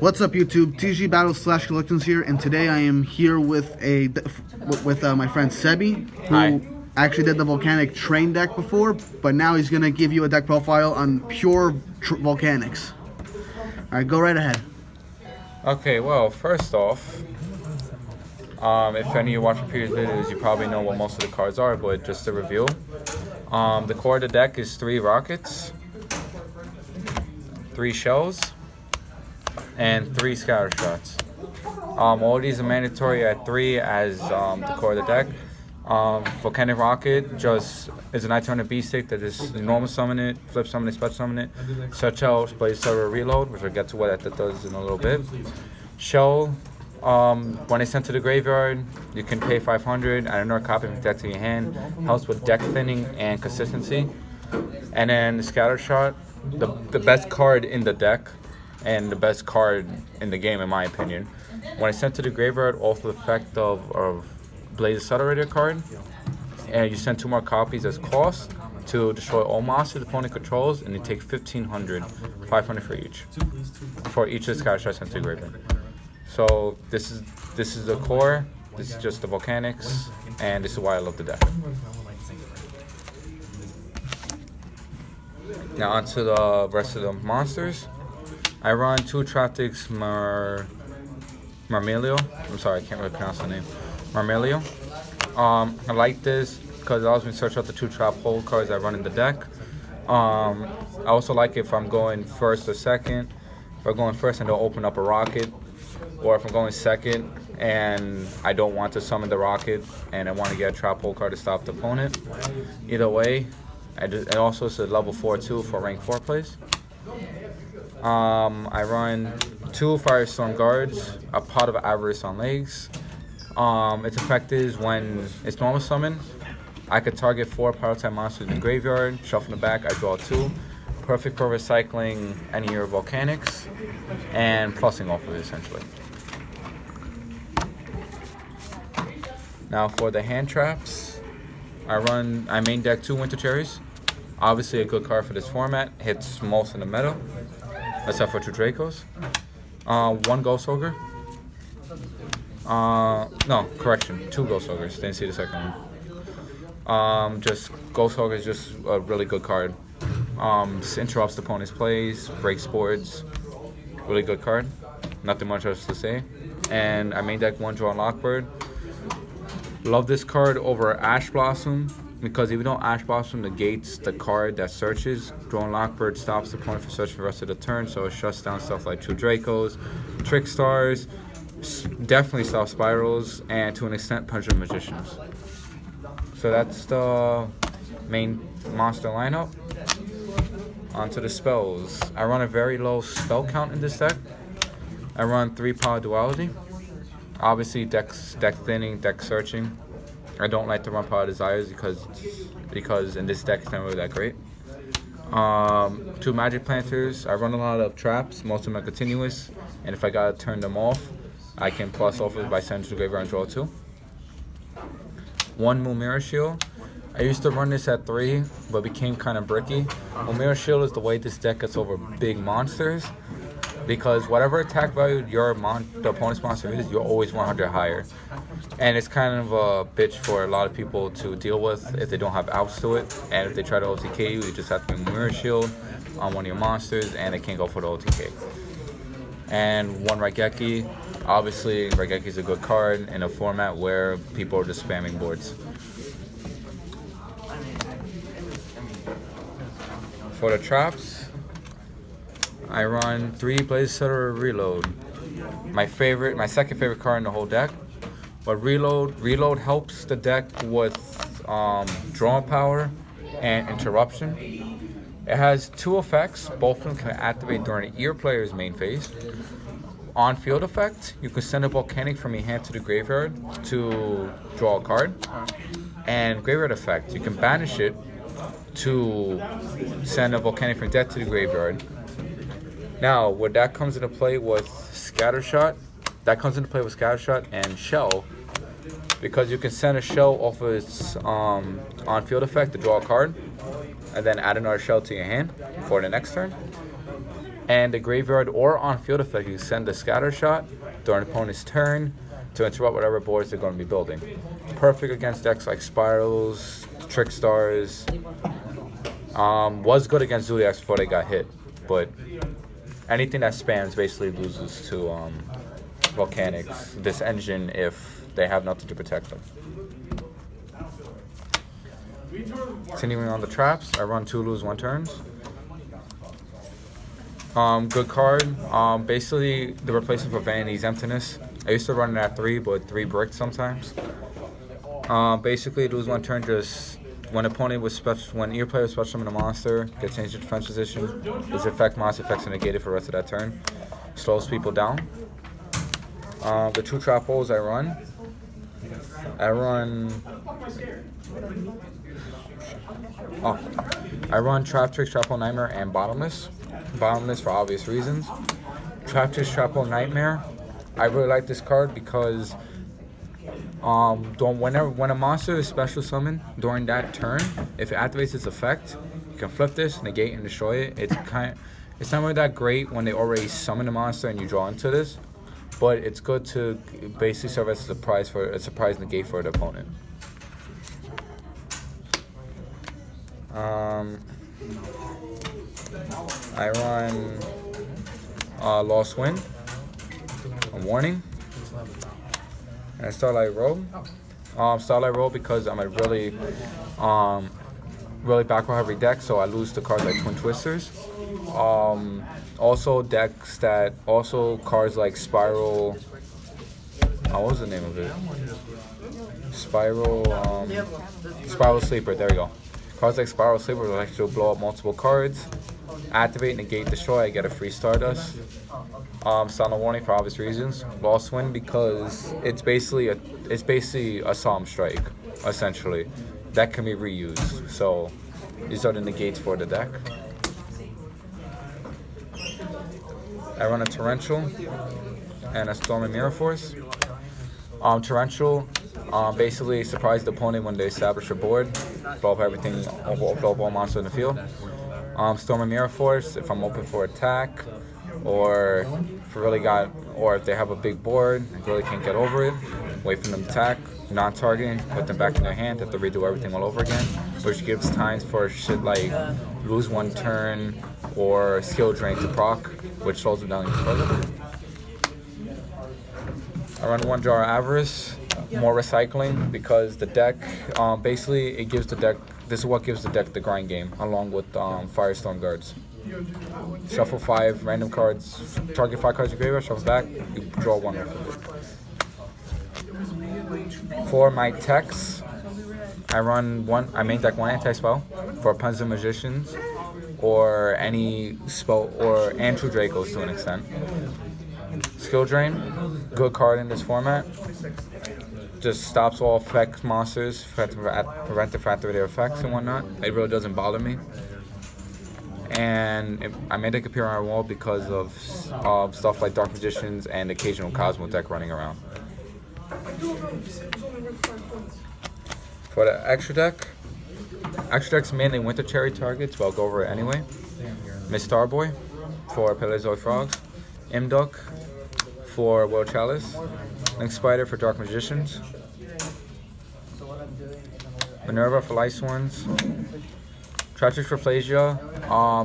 What's up, YouTube? TG Battle / Collections here, and today I am here with my friend Sebi, who Hi. actually did the Volcanic train deck before, but now he's gonna give you a deck profile on pure Volcanics. All right, go right ahead. Okay, well, first off, if any of you watch previous videos, you probably know what most of the cards are, but just to review. The core of the deck is 3 rockets, 3 shells, and 3 scatter shots. All these are mandatory at 3 as the core of the deck. Volcanic Rocket just is an item beast stick that is normal summon it, flip summon it, special summon it. Shell plays server reload, which I'll get to what that does in a little bit. Shell, when it's sent to the graveyard, you can pay 500, add another copy of the deck to your hand. Helps with deck thinning and consistency. And then the scatter shot, the best card in the deck, and the best card in the game in my opinion. When it's sent to the graveyard, off the effect of Blaze Accelerator card, and you send 2 more copies as cost to destroy all monsters the opponent controls, and you take 1,500, 500 for each of the scatter shots sent to the graveyard. So this is the core. This is just the Volcanics, and this is why I love the deck. Now onto the rest of the monsters. I run 2 Traptics Marmelio. I'm sorry, I can't really pronounce the name. Marmelio. I like this because it allows me to search out the 2 trap hole cards I run in the deck. I also like it if I'm going first or second. If I'm going first and don't open up a rocket, or if I'm going second and I don't want to summon the rocket and I want to get a trap hole card to stop the opponent. Either way, it also is a level 4 too for rank 4 plays. I run 2 Firestorm Guards, a Pot of Avarice on legs. Its effect is when it's normal summon, I could target 4 power type monsters in the graveyard, shuffle in the back, I draw 2. Perfect for recycling any of your Volcanics and plussing off of it essentially. Now for the hand traps, I main deck 2 Winter Cherries. Obviously a good card for this format, hits most in the meta, except for 2 Dracos. 1 Ghost Ogre. No, correction, 2 Ghost Ogres, didn't see the second one. Just Ghost Ogre is just a really good card. Interrupts the opponent's plays, breaks boards, really good card. Nothing much else to say. And I main deck 1 Draw Lockbird. Love this card over Ash Blossom, because even though Ash Blossom negates the card that searches, Drone Lockbird stops the opponent from searching for the rest of the turn, so it shuts down stuff like 2 Dracos, Trick Stars, definitely stops Spirals, and to an extent Pendulum Magicians. So that's the main monster lineup. Onto the spells. I run a very low spell count in this deck. I run 3 Power Duality. Obviously deck thinning, deck searching. I don't like to run Power Desires because in this deck it's not really that great. 2 Magic Planters. I run a lot of traps, most of them are continuous, and if I gotta turn them off, I can plus off it by sending to the graveyard and draw 2. 1 Mumira Shield. I used to run this at 3, but became kind of bricky. Mumira Shield is the way this deck gets over big monsters, because whatever attack value the opponent's monster is, you're always 100 higher. And it's kind of a bitch for a lot of people to deal with if they don't have outs to it. And if they try to OTK you, you just have to be Mirror Shield on one of your monsters, and they can't go for the OTK. And 1 Raigeki. Obviously, Raigeki is a good card in a format where people are just spamming boards. For the traps, I run 3 Blaze Accelerator Reload. My second favorite card in the whole deck. But reload helps the deck with draw power and interruption. It has 2 effects. Both of them can activate during your player's main phase. On field effect, you can send a Volcanic from your hand to the graveyard to draw a card. And graveyard effect, you can banish it to send a Volcanic from deck to the graveyard. Now, where that comes into play with Scattershot, and Shell, because you can send a Shell off of its on-field effect to draw a card, and then add another Shell to your hand for the next turn. And the graveyard or on field effect, you send a scatter shot during opponent's turn to interrupt whatever boards they're going to be building. Perfect against decks like Spirals, Trick Stars. Was good against Zodiacs before they got hit, but anything that spams basically loses to Volcanics, this engine, if they have nothing to protect them. Continuing on the traps, I run 2 lose 1 turns. Good card. Basically, the replacement for Vanity's Emptiness. I used to run it at 3, but 3 bricked sometimes. Basically, lose 1 turn. Just when opponent was when your player special summon a monster, gets changed to defense position. This effect monster effects are negated for the rest of that turn. Slows people down. The 2 trap holes I run Trap Tricks, Trap Hole Nightmare, and Bottomless. Bottomless for obvious reasons. Trap Tricks, Trap Hole Nightmare. I really like this card because when a monster is special summoned during that turn, if it activates its effect, you can flip this, negate, and destroy it. It's not really that great when they already summon a monster and you draw into this, but it's good to basically serve as a surprise negate for the opponent. I run Lost Wind, a Warning, and a Starlight Robe. Starlight Robe because I'm a really backrow heavy deck, so I lose to cards like Twin Twisters. Also decks that cards like Spiral. What was the name of it? Spiral Sleeper. There we go. Cards like Spiral Sleeper will actually blow up multiple cards. Activate, negate, destroy. I get a free Stardust. Silent Warning for obvious reasons. Lost Wind because it's basically a Solemn Strike, essentially. That can be reused. So these are the negates for the deck. I run a Torrential and a Storm and Mirror Force. Torrential basically surprise the opponent when they establish a board, blow up everything, blow up all monsters in the field. Storm and Mirror Force if I'm open for attack, or if they have a big board and really can't get over it, wait for them to attack, non-targeting, put them back in their hand, have to redo everything all over again, which gives times for shit like lose 1 turn or skill drain to proc, which slows them down even further. I run 1 Jar of Avarice, more recycling, because the deck, basically it gives the deck, this is what gives the deck the grind game, along with Firestorm Guards. Shuffle 5 random cards, target 5 cards in graveyard, shuffle back, you draw 1 off of it. For my techs, I main deck 1 anti-spell for Puns and Magicians, or any spell, and True Dracos to an extent. Skill Drain, good card in this format. Just stops all effect monsters, prevent the factor their effects and whatnot. It really doesn't bother me. And I made it appear on our wall because of stuff like Dark Magicians and occasional Cosmo deck running around. For the extra deck's mainly Winter Cherry targets, but I'll go over it anyway. Miss Starboy for Paleozoic Frogs. Imduk for World Chalice. Link Spider for Dark Magicians. Minerva for Light Sworns. Treacherous for Plagia.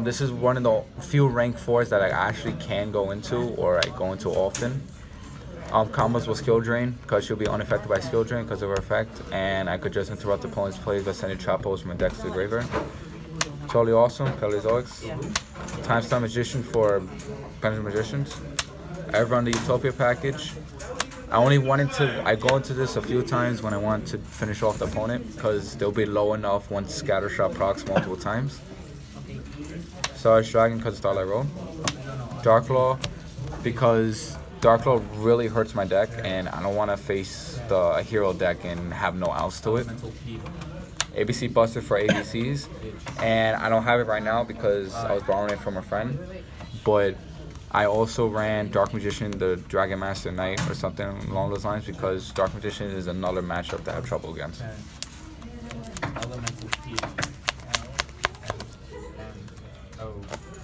This is one of the few rank 4s that I actually can go into, or I go into often. Combos with Skill Drain, because she'll be unaffected by Skill Drain because of her effect, and I could just interrupt the opponent's plays by sending trap holes from my deck to the graveyard. Totally awesome. Paleozoics. Time Star Magician for Pendulum Magicians. I run the Utopia package. I go into this a few times when I want to finish off the opponent, because they'll be low enough once Scatter Shot procs multiple times. Starlight Dragon because of Starlight Road. Darklaw because Darklaw really hurts my deck, and I don't want to face a hero deck and have no outs to it. ABC Buster for ABCs, and I don't have it right now because I was borrowing it from a friend, but I also ran Dark Magician, the Dragon Master Knight, or something along those lines, because Dark Magician is another matchup that I have trouble against.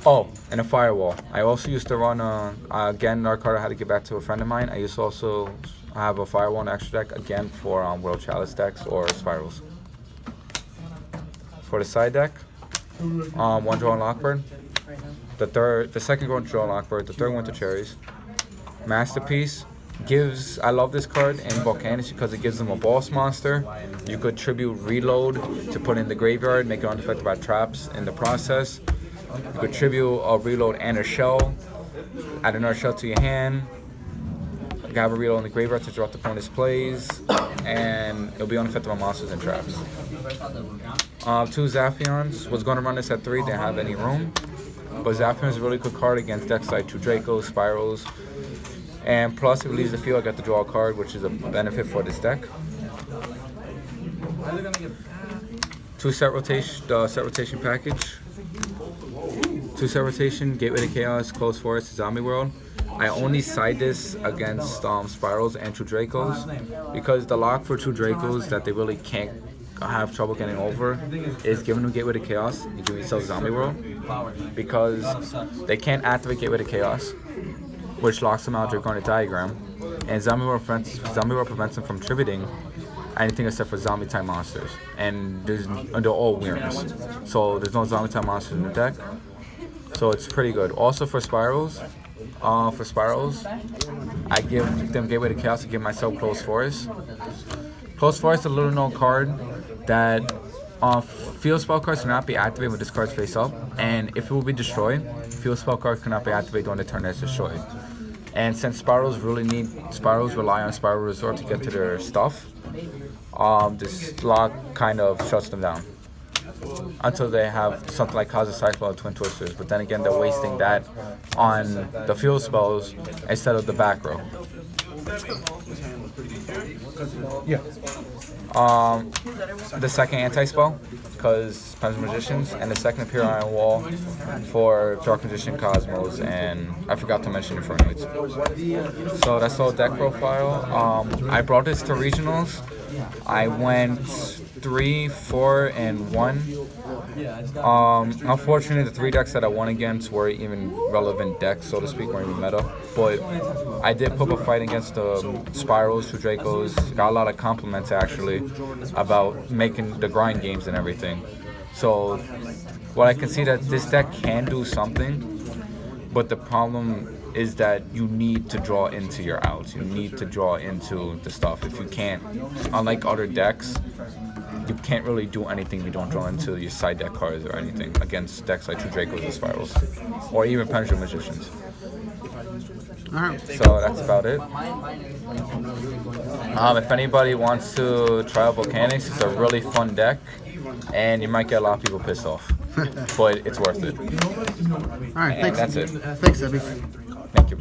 Oh, and a firewall. I also used to run again, another card I had to give back to a friend of mine. I used to also have a firewall and extra deck again for World Chalice decks or spirals. For the side deck, one draw and Lockbird. The second draw and Lockbird. The third Winter Cherries. Masterpiece gives. I love this card in Volcanic because it gives them a boss monster. You could tribute reload to put in the graveyard, make it unaffected by traps in the process. You could tribute a reload and a shell. Add another shell to your hand. You have a reload in the graveyard to drop the opponent's plays, and it'll be unaffected by monsters and traps. 2 Zaphions. Was going to run this at 3, didn't have any room. But Zaphion is a really good card against decks like 2 Dracos, Spirals. And plus, if it leaves the field, I get to draw a card, which is a benefit for this deck. 2 set rotation package. 2 set rotation, Gateway to Chaos, Closed Forest, Zombie World. I only side this against Spirals and 2 Dracos because the lock for 2 Dracos that they really can't have trouble getting over is giving them Gateway to Chaos and giving yourself Zombie World because they can't activate Gateway to Chaos, which locks them out Draconic Diagram, and Zombie World prevents them from tributing anything except for zombie type monsters, and they're all Wyrms, so there's no zombie type monsters in the deck, so it's pretty good. Also for Spirals, I give them Gateway to Chaos to give myself Closed Forest. Closed Forest is a little known card that field spell cards cannot be activated when this card's face up, and if it will be destroyed, field spell cards cannot be activated on the turn that's destroyed. And since Spirals rely on Spiral Resort to get to their stuff, this lock kind of shuts them down until they have something like Cosmic Cyclone or Twin Twisters. But then again, they're wasting that on the field spells instead of the back row. Yeah. The second anti-spell, because Pendulum Magicians, and the second Appear on Wall for Dark Magician, Cosmos, and I forgot to mention Infernoids. So that's the whole deck profile. I brought this to regionals. I went 3, 4, and 1. Unfortunately, the 3 decks that I won against were even relevant decks, so to speak, weren't even meta. But I did put up a fight against the Spirals, 2 Dracos. Got a lot of compliments actually about making the grind games and everything. So what I can see that this deck can do something, but the problem is that you need to draw into your outs. You need to draw into the stuff. If you can't, unlike other decks, you can't really do anything if you don't draw into your side deck cards or anything against decks like 2 Dracos and Spirals, or even Pendulum Magicians. Alright. So that's about it. If anybody wants to try out Volcanics, it's a really fun deck, and you might get a lot of people pissed off, but it's worth it. Alright, thanks. That's it. Thanks, Abby. Thank you.